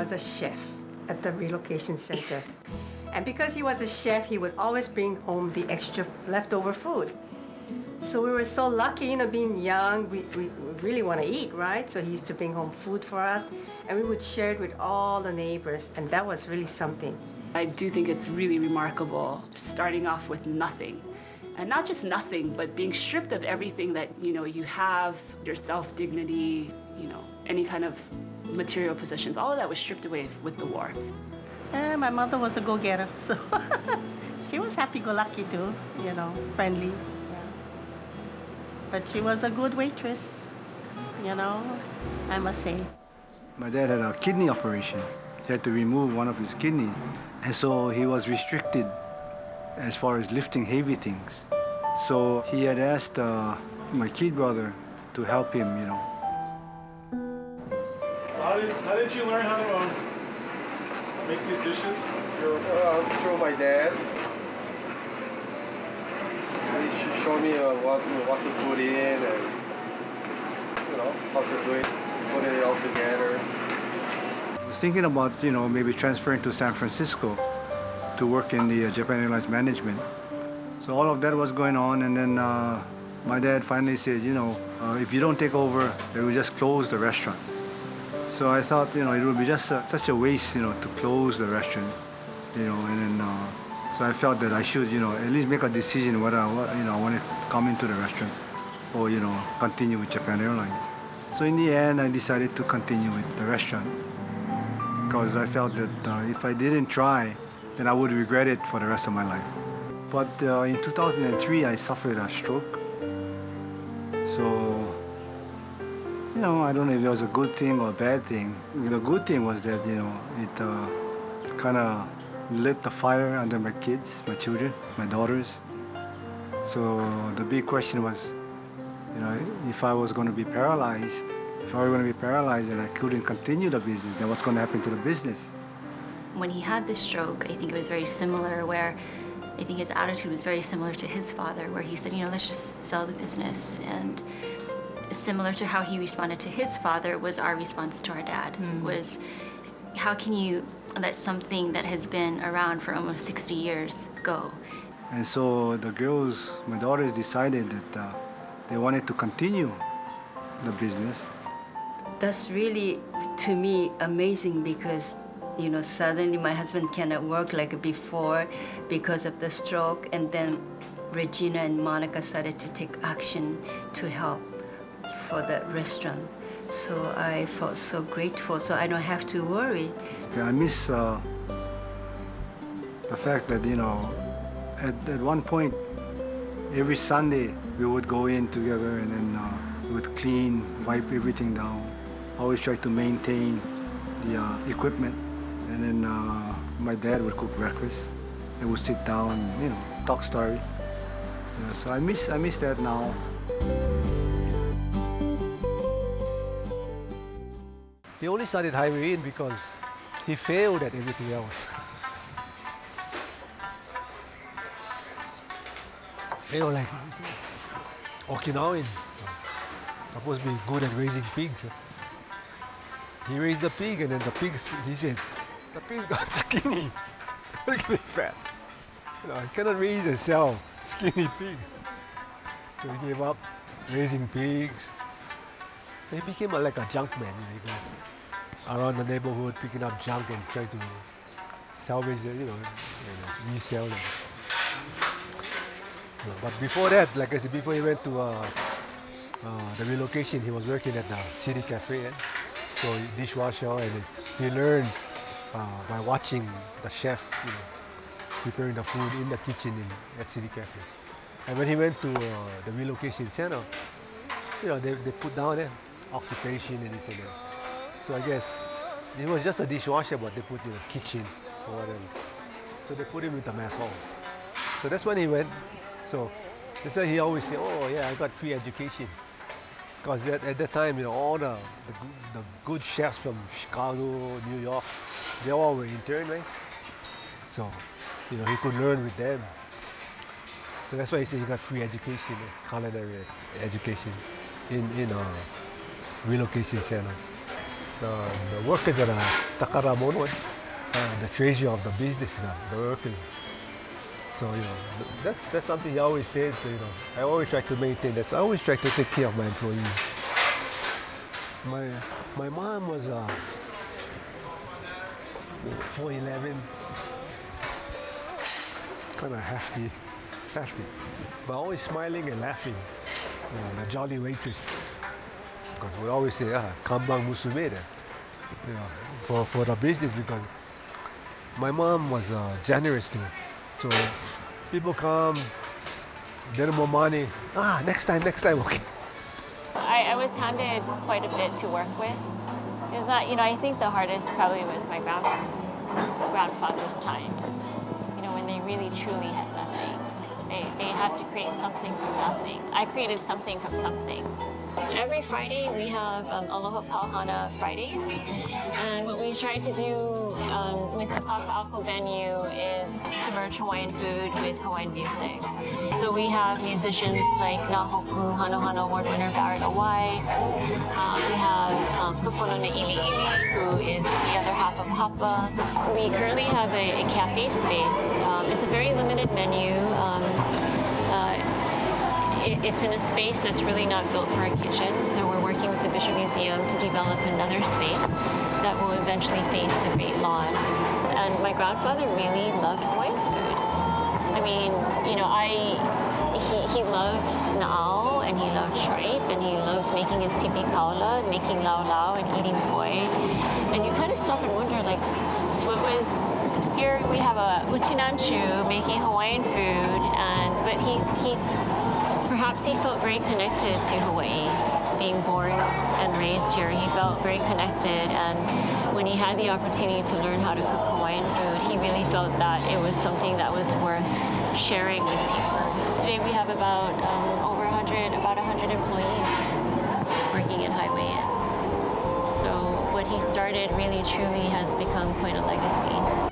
was a chef at the relocation center. And because he was a chef, he would always bring home the extra leftover food. So we were so lucky, you know, being young, we really want to eat, right? So he used to bring home food for us, and we would share it with all the neighbors, and that was really something. I do think it's really remarkable, starting off with nothing. And not just nothing, but being stripped of everything that, you know, you have, your self-dignity, you know, any kind of material possessions. All of that was stripped away with the war. My mother was a go-getter, so she was happy-go-lucky too, you know, friendly. Yeah. But she was a good waitress, you know, I must say. My dad had a kidney operation. He had to remove one of his kidneys, and so he was restricted as far as lifting heavy things. So he had asked my kid brother to help him, you know. How did you learn how to make these dishes? Through my dad. He showed me what to put in and, you know, how to do it, putting it all together. I was thinking about, you know, maybe transferring to San Francisco to work in the Japan Airlines management. So all of that was going on, and then my dad finally said, you know, if you don't take over, they will just close the restaurant. So I thought, you know, it would be just such a waste, you know, to close the restaurant, you know, and then so I felt that I should, you know, at least make a decision whether I want to come into the restaurant or, you know, continue with Japan Airlines. So in the end, I decided to continue with the restaurant because I felt that if I didn't try, then I would regret it for the rest of my life. But in 2003, I suffered a stroke. So, you know, I don't know if it was a good thing or a bad thing. The good thing was that, you know, it kind of lit the fire under my kids, my children, my daughters. So the big question was, you know, if I was going to be paralyzed, and I couldn't continue the business, then what's going to happen to the business? When he had the stroke, I think it was very similar where I think his attitude was very similar to his father, where he said, you know, let's just sell the business. And similar to how he responded to his father was our response to our dad, was how can you let something that has been around for almost 60 years go? And so the girls, my daughters, decided that they wanted to continue the business. That's really, to me, amazing because, you know, suddenly my husband cannot work like before because of the stroke, and then Regina and Monica started to take action to help for the restaurant. So I felt so grateful, so I don't have to worry. Yeah, I miss the fact that, you know, at one point, every Sunday we would go in together and then we would clean, wipe everything down. Always try to maintain the equipment. And then my dad would cook breakfast and we'd sit down and, you know, talk story. Yeah, so I miss that now. He only started hiring me in because he failed at everything else. You know, like Okinawan, supposed to be good at raising pigs. He raised the pig, and then the pigs, he said, the pigs got skinny, really fat. You know, I cannot raise and sell skinny pigs. So he gave up raising pigs. He became like a junk man. You know, he goes around the neighborhood picking up junk and trying to salvage it, you know, and resell them. But before that, like I said, before he went to the relocation, he was working at the city cafe. So dishwasher, and he learned by watching the chef, you know, preparing the food in the kitchen at city cafe. And when he went to the relocation center, you know, they put down there occupation and this and that. So I guess it was just a dishwasher, but they put, you know, kitchen or whatever. So they put him with the mess hall. So that's when he went. So that's why he always say, oh yeah, I got free education. Because at that time, you know, all the good chefs from Chicago, New York, they all were interned, right? So, you know, he could learn with them. So that's why he said he got free education, culinary education in a relocation center. the workers are takaramono, the treasure of the business, the workers. So that's something he always said. So I always try to maintain that. So I always try to take care of my employees. My mom was 4'11", kind of hefty, but always smiling and laughing. A jolly waitress. Because we always say, "Kambang musume," for the business, because my mom was generous too. So people come, get more money. Next time, okay. I was handed quite a bit to work with. Is that, I think the hardest probably was my grandfather's time. When they really truly had nothing. They had to create something from nothing. I created something from something. Every Friday we have Aloha Pauhana Fridays, and what we try to do with the Kaka'ako venue is to merge Hawaiian food with Hawaiian music. So we have musicians like Nahoku Hanohano Award winner WWII. We have Kupono Ili Ili, who is the other half of Hapa. We currently have a cafe space. It's a very limited menu. It's in a space that's really not built for a kitchen, so we're working with the Bishop Museum to develop another space that will eventually face the Great Lawn. And my grandfather really loved Hawaiian food. I mean, he loved na'au, and he loved tripe, and he loved making his pipi kaula, making lau lau, and eating poi. And you kind of stop and wonder, like, what was... Here we have a uchinanchu making Hawaiian food, but perhaps he felt very connected to Hawaii. Being born and raised here, he felt very connected, and when he had the opportunity to learn how to cook Hawaiian food, he really felt that it was something that was worth sharing with people. Today we have about 100 employees working at Highway Inn. So what he started really truly has become quite a legacy.